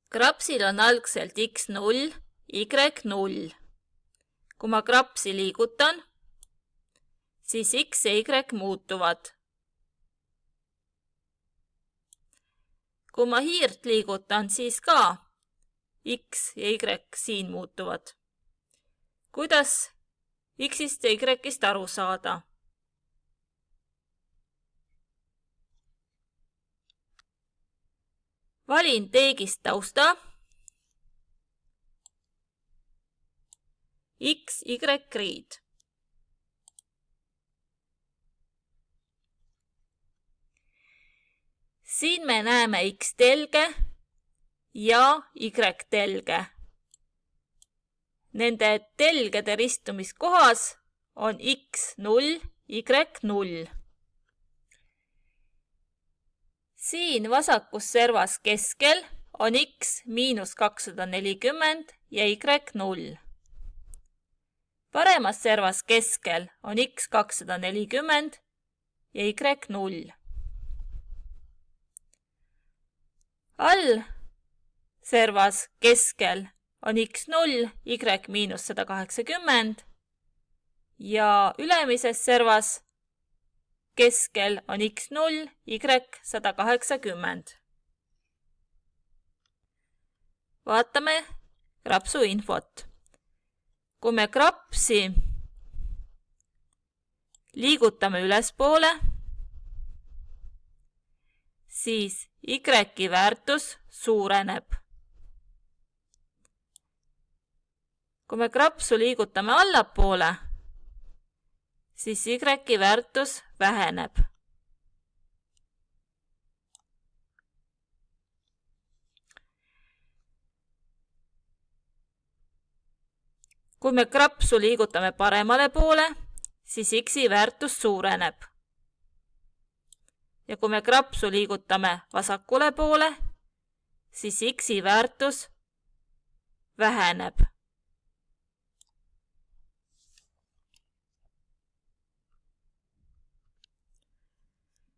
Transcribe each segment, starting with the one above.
Krapsil on algselt x0, y0. Kui ma krapsi liigutan, siis x ja y muutuvad. Kui ma hiirt liigutan, siis ka x ja y siin muutuvad. Kuidas x-ist ja y-ist aru saada? Valin teegist tausta. X, Y, riid. Siin me näeme X telge ja Y telge. Nende telgede ristumiskohas on X0, Y0. Siin vasakus servas keskel on X -240 ja Y0. Paremas servas keskel on X 240 ja Y0. All servas keskel on X0, Y -180 ja ülemises servas keskel on X0, Y 180. Vaatame krapsu infot. Kui me krapsi liigutame ülespoole, siis Y väärtus suureneb. Kui me krapsu liigutame allapoole, siis Y väärtus väheneb. Kui me krapsu liigutame paremale poole, siis X-i väärtus suureneb. Ja kui me krapsu liigutame vasakule poole, siis X-i väärtus väheneb.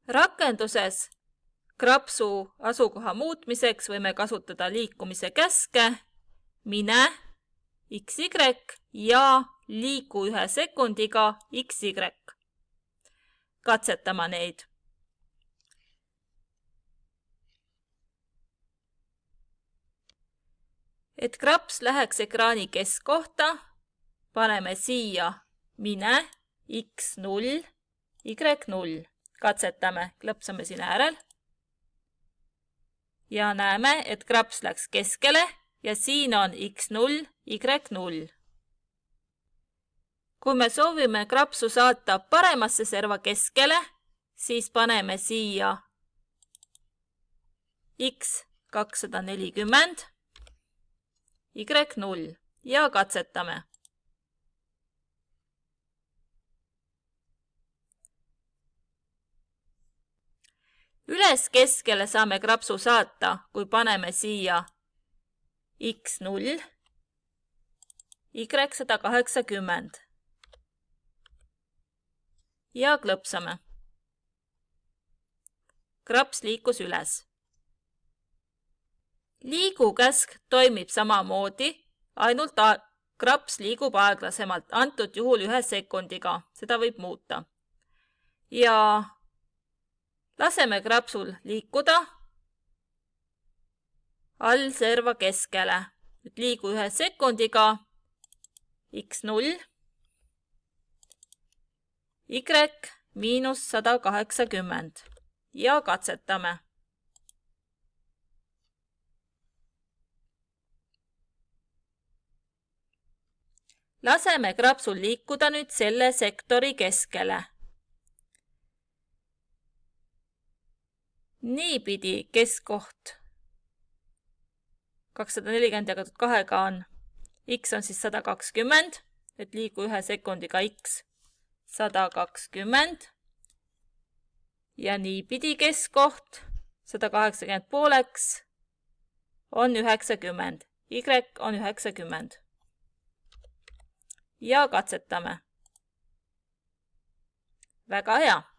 Rakenduses krapsu asukoha muutmiseks võime kasutada liikumise käske mine XY ja liigu 1 sekundiga XY. Katsetama neid. Et kraps läheks ekraani keskkohta, paneme siia mine X0, Y0. Katsetame, klõpsame siin äärel. Ja näeme, et kraps läks keskele ja siin on X0, Y0. Kui me soovime krapsu saata paremasse serva keskele, siis paneme siia X 240, Y0 ja katsetame. Üles keskele saame krapsu saata, kui paneme siia X0, Y180 ja klõpsame. Kraps liikus üles. Liigukäsk toimib samamoodi, ainult kraps liigub aeglasemalt, antud juhul 1 sekundiga, seda võib muuta. Ja laseme krapsul liikuda all serva keskele. Nüüd liigu 1 sekundiga X0, Y -180 ja katsetame. Laseme krapsul liikuda nüüd selle sektori keskele. Niipidi keskkoht 240 jagatud 2 on. X on siis 120, et liigu 1 sekundiga X 120. Ja niipidi keskkoht 180 pooleks on 90. Y on 90. Ja katsetame. Väga hea!